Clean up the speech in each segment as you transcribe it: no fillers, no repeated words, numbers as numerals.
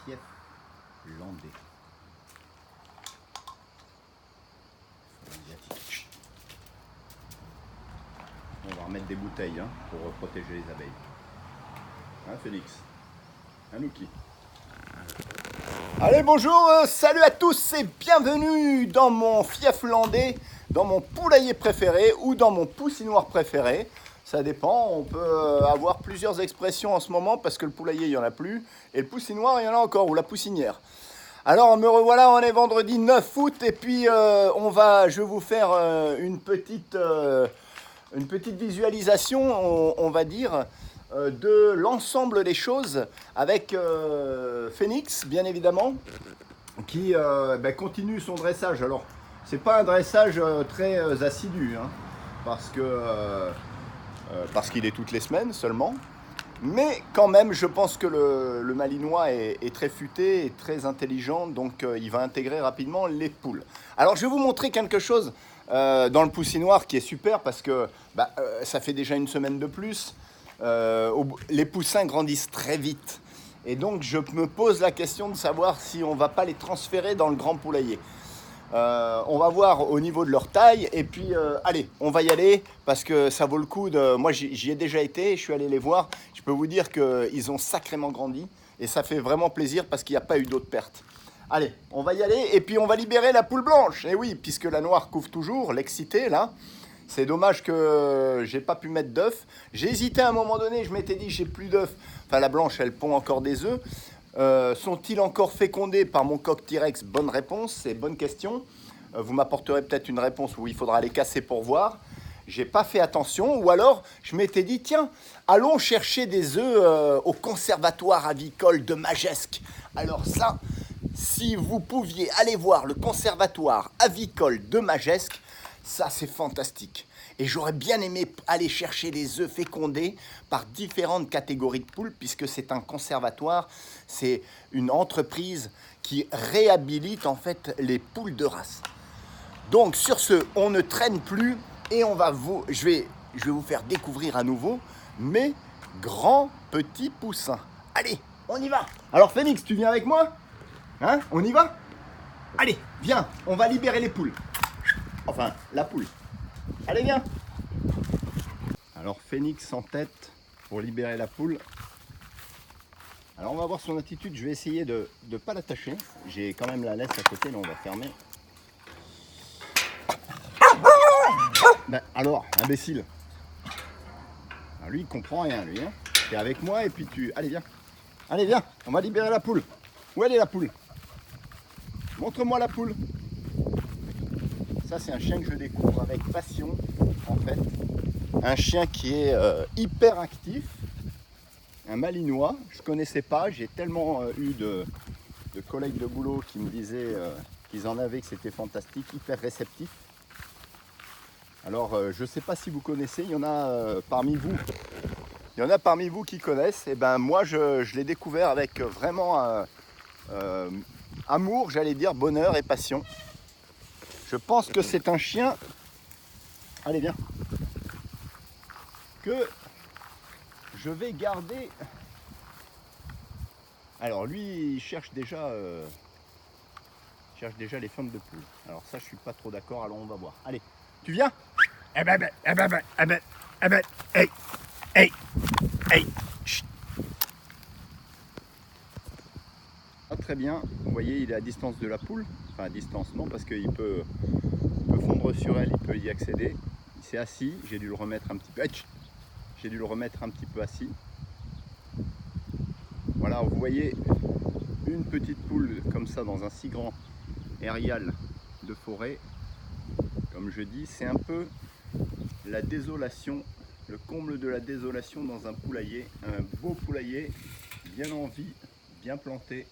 fief landais. On va remettre des bouteilles pour protéger les abeilles. Hein, Félix? Anouki. Allez, bonjour, salut à tous et bienvenue dans mon fief landais, dans mon poulailler préféré ou dans mon poussinoir préféré. Ça dépend, on peut avoir plusieurs expressions en ce moment parce que le poulailler, il n'y en a plus. Et le poussinoir, il y en a encore, ou la poussinière. Alors, me revoilà, on est vendredi 9 août et puis je vais vous faire une petite visualisation, on va dire, de l'ensemble des choses avec Phoenix, bien évidemment, qui continue son dressage. Alors, c'est pas un dressage très assidu, parce qu'il est toutes les semaines seulement. Mais quand même, je pense que le Malinois est très futé et très intelligent, donc il va intégrer rapidement les poules. Alors, je vais vous montrer quelque chose dans le poussinoir qui est super parce que ça fait déjà une semaine de plus. Les poussins grandissent très vite. Et donc, je me pose la question de savoir si on ne va pas les transférer dans le grand poulailler. On va voir au niveau de leur taille et puis allez, on va y aller parce que ça vaut le coup moi j'y ai déjà été, je suis allé les voir, je peux vous dire qu'ils ont sacrément grandi et ça fait vraiment plaisir parce qu'il n'y a pas eu d'autres pertes. Allez, on va y aller et puis on va libérer la poule blanche. Et oui, puisque la noire couvre toujours, l'excité là. C'est dommage que j'ai pas pu mettre d'œufs. J'ai hésité à un moment donné, je m'étais dit j'ai plus d'œufs. Enfin la blanche elle pond encore des œufs. Sont-ils encore fécondés par mon coq T-Rex? Bonne réponse, c'est bonne question. Vous m'apporterez peut-être une réponse où il faudra les casser pour voir. J'ai pas fait attention, ou alors je m'étais dit tiens, allons chercher des œufs au conservatoire avicole de Magescq. Alors ça, si vous pouviez aller voir le conservatoire avicole de Magescq, ça c'est fantastique. Et j'aurais bien aimé aller chercher les œufs fécondés par différentes catégories de poules, puisque c'est un conservatoire, c'est une entreprise qui réhabilite en fait les poules de race. Donc sur ce, on ne traîne plus et je vais vous faire découvrir à nouveau mes grands petits poussins. Allez, on y va. Alors Phoenix, tu viens avec moi? Hein? On y va? Allez, viens, on va libérer les poules. Enfin, la poule. Allez, viens. Alors Phoenix en tête pour libérer la poule. Alors on va voir son attitude, je vais essayer de ne pas l'attacher. J'ai quand même la laisse à côté, là on va fermer. Alors, imbécile. Alors, lui il comprend rien lui. T'es avec moi et puis tu... Allez viens. Allez viens, on va libérer la poule. Où elle est la poule? Montre-moi la poule. Ça c'est un chien que je découvre avec passion en fait. Un chien qui est hyper actif, un malinois, je ne connaissais pas, j'ai tellement eu de collègues de boulot qui me disaient qu'ils en avaient, que c'était fantastique, hyper réceptif. Alors je ne sais pas si vous connaissez, il y en a parmi vous qui connaissent, et ben moi je l'ai découvert avec vraiment amour, j'allais dire bonheur et passion. Je pense que c'est un chien, allez viens, que je vais garder. Alors lui il cherche déjà les femmes de poule. Alors ça je suis pas trop d'accord, alors on va voir. Allez, tu viens? Hey. Chut. Ah, très bien, vous voyez il est à distance de la poule. Enfin à distance non, parce qu'il peut fondre sur elle, il peut y accéder. Il s'est assis, j'ai dû le remettre un petit peu. J'ai dû le remettre un petit peu assis. Voilà, vous voyez une petite poule comme ça dans un si grand aérial de forêt. Comme je dis, c'est un peu la désolation, le comble de la désolation dans un poulailler. Un beau poulailler, bien en vie, bien planté.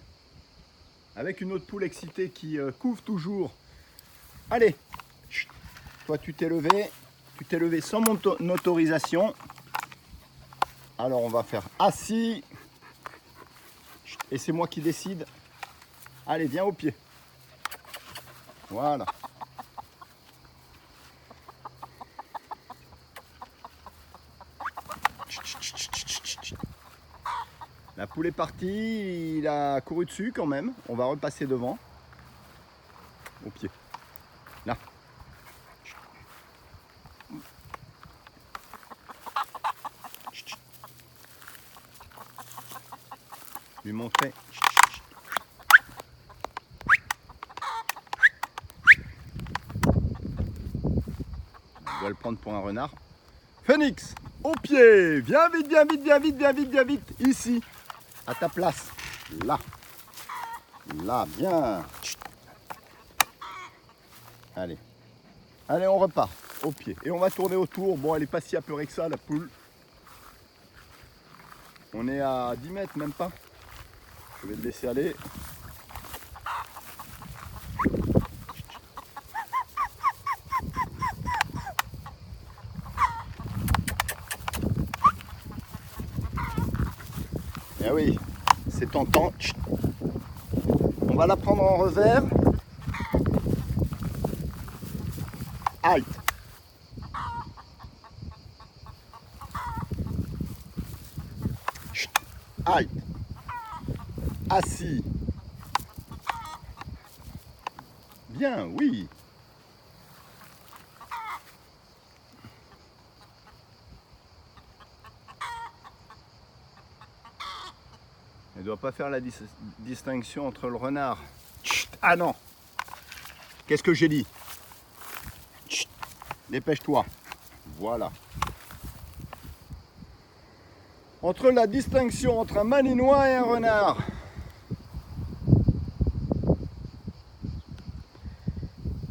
Avec une autre poule excitée qui couve toujours. Allez, chut, toi tu t'es levé sans mon autorisation. Alors on va faire assis. Et c'est moi qui décide. Allez, viens au pied. Voilà. La poule est partie, il a couru dessus quand même. On va repasser devant. Au pied. Là. Lui montrer. On doit le prendre pour un renard. Phoenix, au pied. Viens vite, viens vite, viens vite, viens vite, viens vite. Ici, à ta place. Là. Là, bien. Allez. Allez, on repart. Au pied. Et on va tourner autour. Bon, elle est pas si apeurée que ça, la poule. On est à 10 mètres, même pas. Je vais le laisser aller. Eh oui, c'est tentant. On va la prendre en revers. Halt. Halt. Assis. Bien, oui. Elle ne doit pas faire la distinction entre le renard. Chut. Ah non. Qu'est-ce que j'ai dit? Chut. Dépêche-toi. Voilà. Entre la distinction entre un malinois et un renard.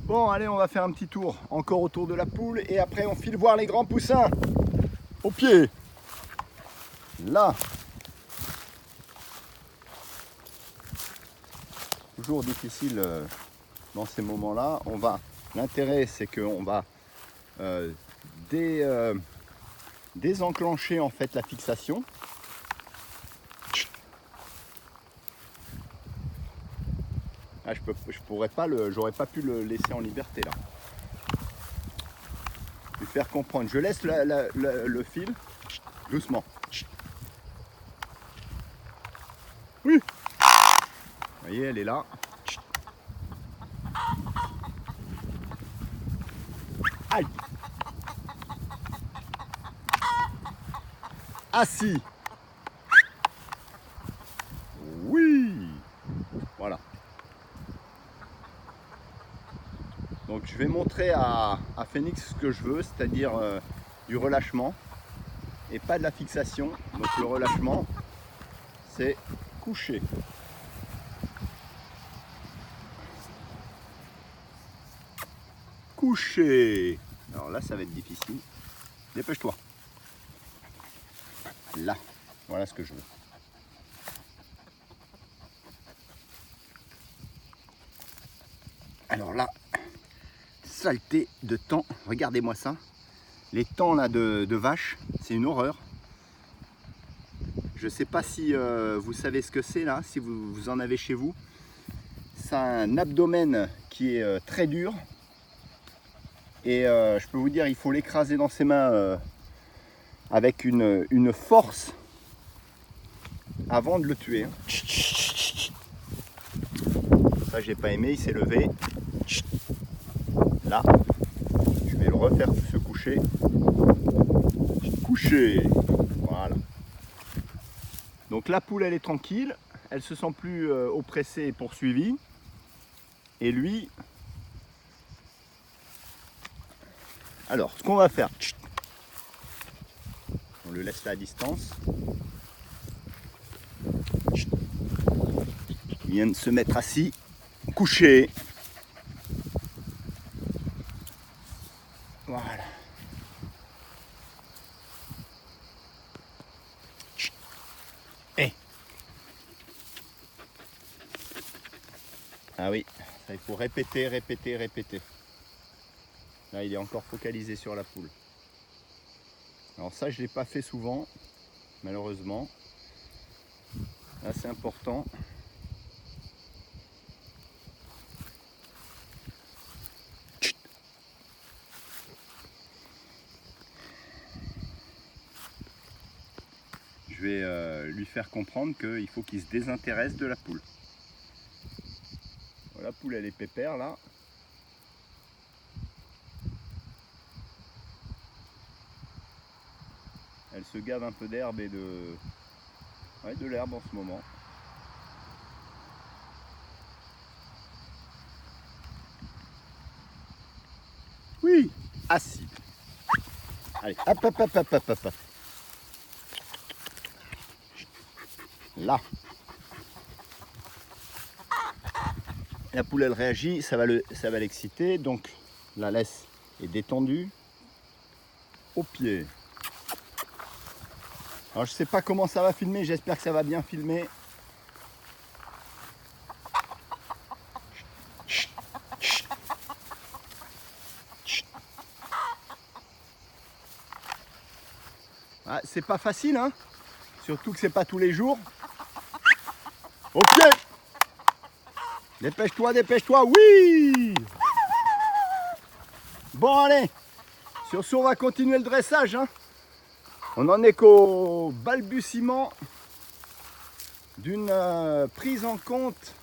Bon, allez, on va faire un petit tour encore autour de la poule et après on file voir les grands poussins. Au pied. Là. Toujours difficile dans ces moments-là. L'intérêt, c'est qu'on va désenclencher en fait la fixation. Ah, j'aurais pas pu le laisser en liberté là. Lui faire comprendre. Je laisse le fil doucement. Oui. Vous voyez, elle est là. Aïe. Assis. Oui. Voilà. Donc je vais montrer à Phoenix ce que je veux, c'est-à-dire du relâchement et pas de la fixation. Donc le relâchement, c'est coucher. Coucher. Alors là, ça va être difficile. Dépêche-toi. Là, voilà ce que je veux. Alors là, saleté de temps. Regardez-moi ça. Les temps là de vache, c'est une horreur. Je ne sais pas si vous savez ce que c'est là, si vous en avez chez vous. C'est un abdomen qui est très dur. Et je peux vous dire, il faut l'écraser dans ses mains avec une force avant de le tuer. Ça, j'ai pas aimé, il s'est levé. Là, je vais le refaire se coucher. Coucher. Voilà. Donc la poule, elle est tranquille. Elle se sent plus oppressée et poursuivie. Et lui... Alors, ce qu'on va faire... On le laisse là à distance. Il vient de se mettre assis. Couché. Voilà. Hey. Ah oui, ça, il faut répéter, répéter, répéter. Là, il est encore focalisé sur la poule. Alors ça, je ne l'ai pas fait souvent, malheureusement. Là, c'est important. Je vais lui faire comprendre qu'il faut qu'il se désintéresse de la poule. La poule, elle est pépère là. Elle se gave un peu d'herbe et de l'herbe en ce moment. Oui, assis. Allez, hop, hop, hop, hop, hop, hop. Là. La poule, elle réagit, ça va l'exciter. Donc, la laisse est détendue au pied. Alors, je ne sais pas comment ça va filmer, j'espère que ça va bien filmer. Ah, c'est pas facile, hein, surtout que c'est pas tous les jours. Au pied. Dépêche-toi, dépêche-toi, oui. Bon, allez, sur ce, on va continuer le dressage, hein. On n'en est qu'au balbutiement d'une prise en compte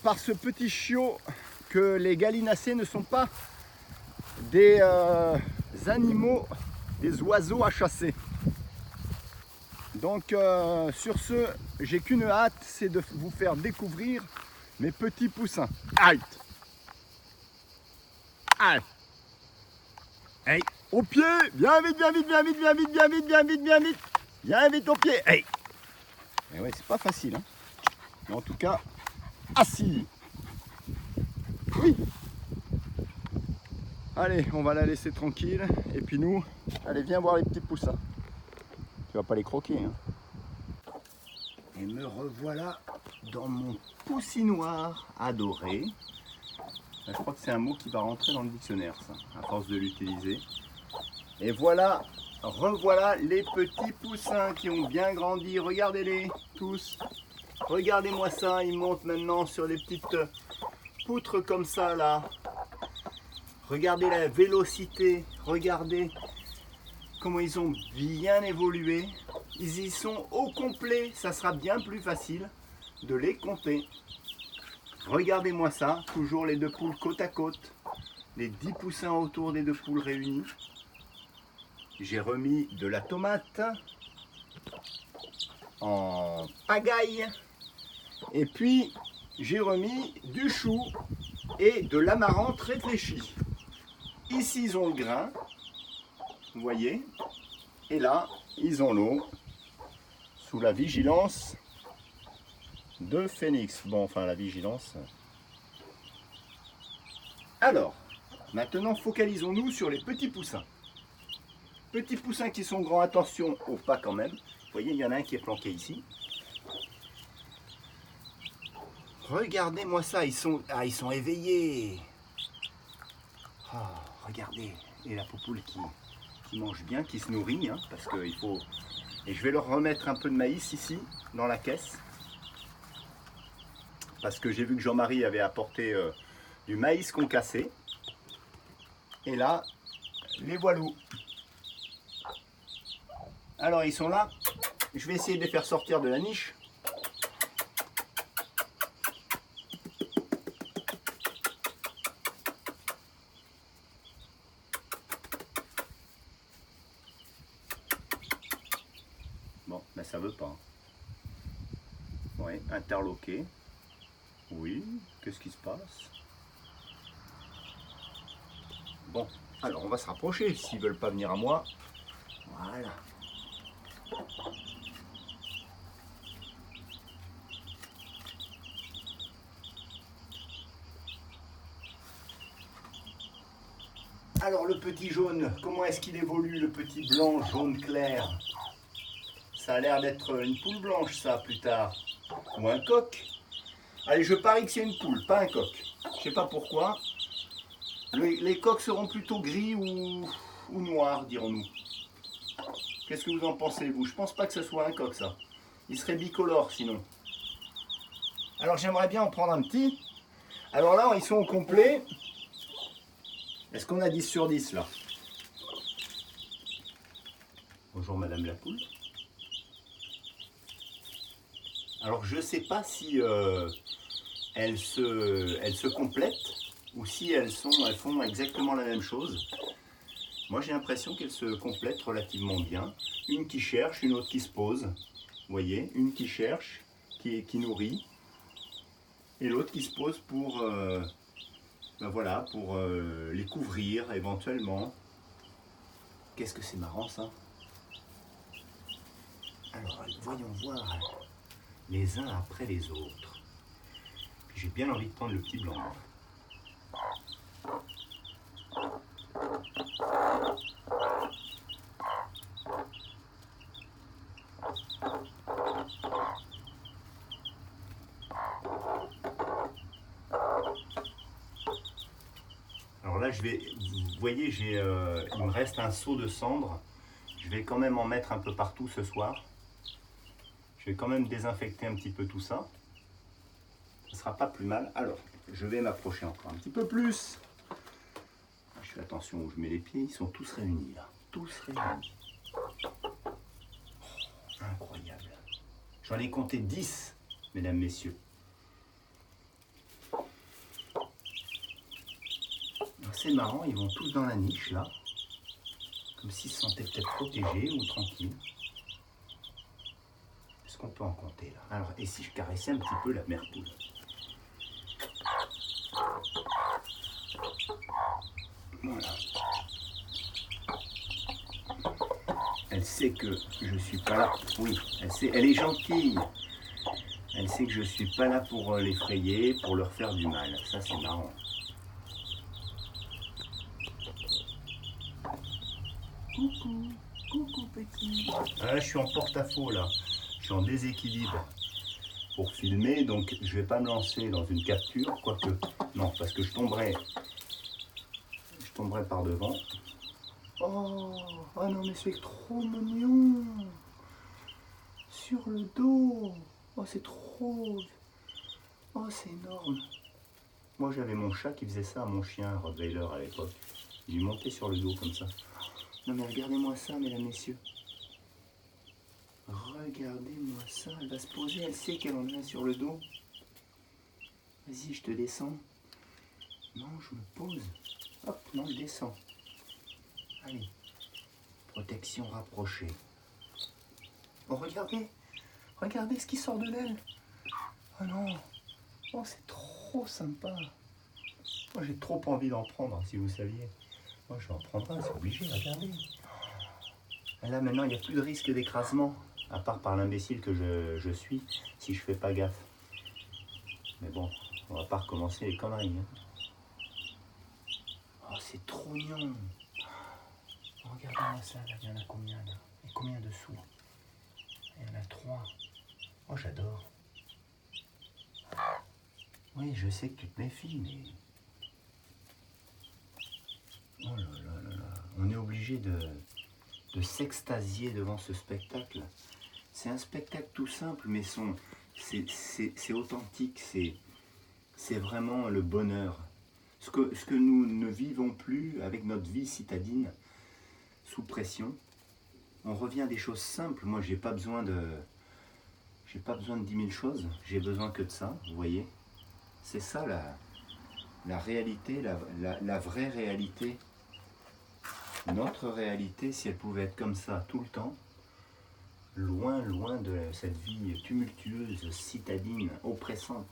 par ce petit chiot que les gallinacés ne sont pas des animaux, des oiseaux à chasser. Donc sur ce, j'ai qu'une hâte, c'est de vous faire découvrir mes petits poussins. Aïe! Aïe! Hey, au pied! Viens vite, viens vite, viens vite, viens vite, viens vite, viens vite, viens vite! Viens vite au pied! Hey! Et ouais, c'est pas facile, hein. Mais en tout cas, assis! Oui! Allez, on va la laisser tranquille. Et puis nous, allez, viens voir les petits poussins. Tu vas pas les croquer, hein. Et me revoilà dans mon poussinoir adoré. Je crois que c'est un mot qui va rentrer dans le dictionnaire, ça, à force de l'utiliser. Et voilà, revoilà les petits poussins qui ont bien grandi. Regardez-les tous. Regardez-moi ça, ils montent maintenant sur des petites poutres comme ça, là. Regardez la vélocité, regardez comment ils ont bien évolué. Ils y sont au complet, ça sera bien plus facile de les compter. Regardez-moi ça, toujours les deux poules côte à côte, les 10 poussins autour des deux poules réunies. J'ai remis de la tomate en pagaille et puis j'ai remis du chou et de l'amarante réfléchi. Ici ils ont le grain, vous voyez, et là ils ont l'eau sous la vigilance de Phoenix. Bon, enfin la vigilance. Alors, maintenant focalisons-nous sur les petits poussins. Petits poussins qui sont grands, attention au pas quand même. Vous voyez, il y en a un qui est planqué ici. Regardez-moi ça, ils sont éveillés. Oh, regardez, et la poule qui mange bien, qui se nourrit, hein, parce qu'il faut... Et je vais leur remettre un peu de maïs ici, dans la caisse. Parce que j'ai vu que Jean-Marie avait apporté du maïs concassé. Et là, les voilous. Alors ils sont là. Je vais essayer de les faire sortir de la niche. Bon, ben ça veut pas. Ouais, interloqué. Oui, qu'est-ce qui se passe? Bon, alors on va se rapprocher s'ils veulent pas venir à moi. Voilà. Alors le petit jaune, comment est-ce qu'il évolue, le petit blanc jaune clair? Ça a l'air d'être une poule blanche ça plus tard. Ou un coq. Allez, je parie que c'est une poule, pas un coq. Je sais pas pourquoi. Les coqs seront plutôt gris ou noirs, dirons-nous. Qu'est-ce que vous en pensez, vous? Je pense pas que ce soit un coq, ça. Il serait bicolore, sinon. Alors, j'aimerais bien en prendre un petit. Alors là, ils sont au complet. Est-ce qu'on a 10 sur 10, là? Bonjour Madame la poule. Alors je ne sais pas si elles se complètent ou si elles font exactement la même chose. Moi j'ai l'impression qu'elles se complètent relativement bien. Une qui cherche, une autre qui se pose. Vous voyez, une qui cherche, qui nourrit, et l'autre qui se pose pour, ben voilà, pour les couvrir éventuellement. Qu'est-ce que c'est marrant ça? Alors voyons voir les uns après les autres. Puis j'ai bien envie de prendre le petit blanc. Alors là, vous voyez, il me reste un seau de cendre. Je vais quand même en mettre un peu partout ce soir. Je vais quand même désinfecter un petit peu tout ça. Ce ne sera pas plus mal. Alors, je vais m'approcher encore un petit peu plus. Je fais attention où je mets les pieds. Ils sont tous réunis là. Tous réunis. Oh, incroyable. J'en ai compté 10, mesdames, messieurs. C'est marrant, ils vont tous dans la niche là. Comme s'ils se sentaient peut-être protégés ou tranquilles. Est-ce qu'on peut en compter là? Alors, et si je caressais un petit peu la mère poule? Voilà. Elle sait que je suis pas là. Oui, elle est gentille. Elle sait que je suis pas là pour l'effrayer, pour leur faire du mal. Ça, c'est marrant. Coucou, coucou petit. Ah, là, je suis en porte-à-faux là. Je suis en déséquilibre pour filmer, donc je vais pas me lancer dans une capture, quoique non, parce que je tomberai par devant. Oh, ah non mais c'est trop mignon. Sur le dos. Oh c'est trop. Oh c'est énorme. Moi j'avais mon chat qui faisait ça à mon chien Rottweiler à l'époque. Il lui montait sur le dos comme ça. Non mais regardez-moi ça, mesdames, messieurs. Regardez-moi ça, elle va se poser, elle sait qu'elle en a sur le dos. Vas-y, je te descends. Non, je me pose. Hop, non, je descends. Allez, protection rapprochée. Oh, regardez, regardez ce qui sort de l'aile. Oh non, oh c'est trop sympa. Moi j'ai trop envie d'en prendre, si vous saviez. Moi je vais en prendre un, c'est obligé, regardez. Et là maintenant il n'y a plus de risque d'écrasement, à part par l'imbécile que je suis, si je fais pas gaffe. Mais bon, on va pas recommencer les conneries. Hein. Oh c'est trop mignon. Oh, regardez-moi ça, là, il y en a combien là? Et combien dessous? Il y en a 3. Oh j'adore. Oui, je sais que tu te méfies, mais... Oh là là là là. On est obligé de s'extasier devant ce spectacle. C'est un spectacle tout simple, mais c'est authentique, c'est vraiment le bonheur. Ce que nous ne vivons plus avec notre vie citadine, sous pression, on revient à des choses simples. Moi, j'ai pas besoin de 10 000 choses, j'ai besoin que de ça, vous voyez. C'est ça la réalité, la vraie réalité. Notre réalité, si elle pouvait être comme ça tout le temps, loin, loin de cette vie tumultueuse, citadine, oppressante.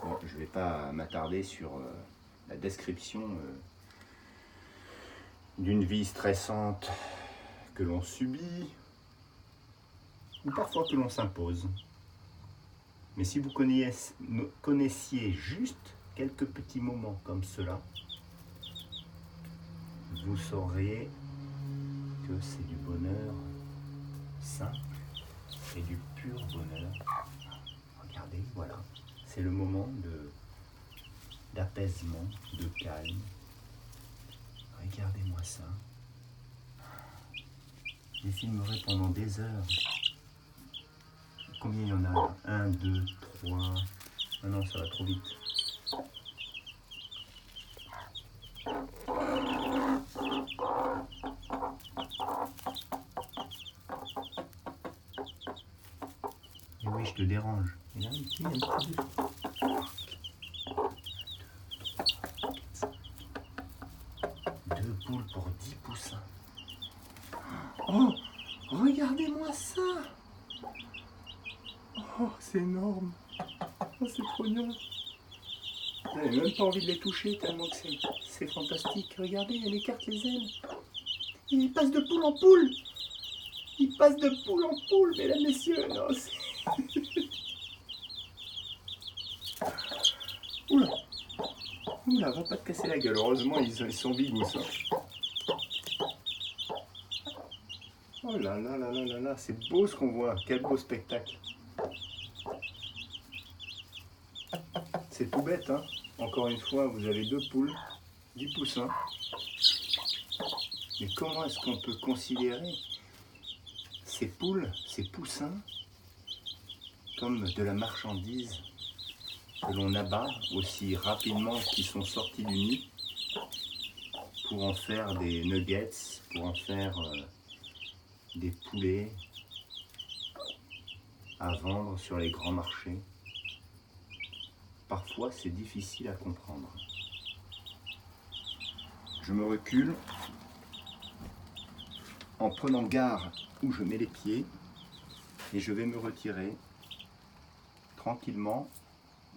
Bon, je ne vais pas m'attarder sur la description d'une vie stressante que l'on subit, ou parfois que l'on s'impose. Mais si vous connaissiez juste quelques petits moments comme cela, vous saurez que c'est du bonheur simple et du pur bonheur. Regardez, voilà, c'est le moment d'apaisement, de calme. Regardez-moi ça. Je filmerai pendant des heures. Combien il y en a? 1, 2, 3. Ah non, ça va trop vite. oui, je te dérange. Il y a un petit. Deux poules pour 10 poussins. Oh, regardez-moi ça. Oh, c'est énorme. Oh, c'est trop mignon. J'avais même pas envie de les toucher tellement que c'est fantastique. Regardez, elle écarte les ailes. Il passe de poule en poule. Il passe de poule en poule, mesdames, messieurs. Non, Oula. Oula, va pas te casser la gueule. Heureusement, ils sont bigous, ça. Oh là là là là là là, c'est beau ce qu'on voit. Quel beau spectacle. C'est tout bête, hein. Encore une fois, vous avez deux poules, 10 poussins. Mais comment est-ce qu'on peut considérer ces poules, ces poussins, comme de la marchandise que l'on abat aussi rapidement qu'ils sont sortis du nid pour en faire des nuggets, pour en faire des poulets à vendre sur les grands marchés. Parfois, c'est difficile à comprendre. Je me recule en prenant garde où je mets les pieds et je vais me retirer tranquillement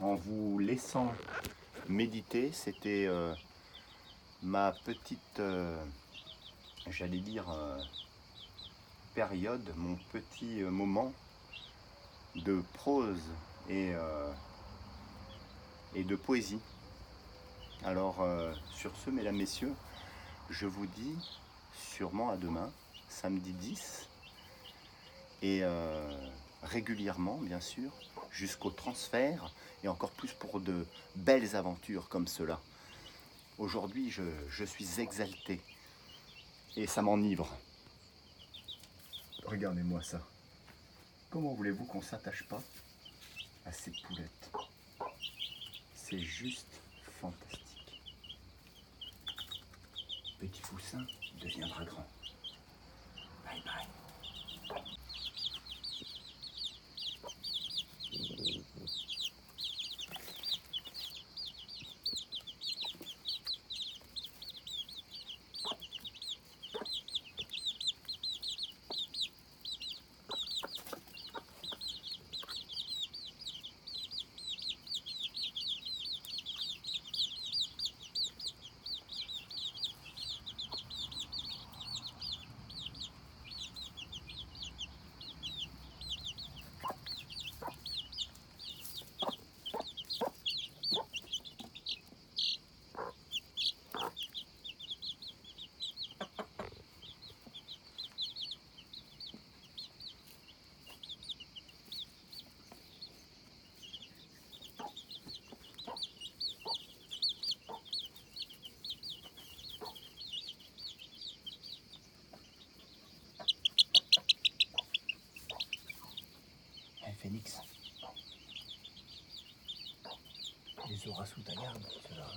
en vous laissant méditer. C'était ma petite, j'allais dire, période, mon petit moment de prose et de poésie. Alors, sur ce, mesdames, messieurs, je vous dis sûrement à demain, samedi 10, et régulièrement, bien sûr, jusqu'au transfert, et encore plus pour de belles aventures comme cela. Aujourd'hui, je suis exalté, et ça m'enivre. Regardez-moi ça. Comment voulez-vous qu'on ne s'attache pas à ces poulettes? C'est juste fantastique. Petit poussin deviendra grand. Bye bye. Phénix, les auras sous ta garde, ceux-là.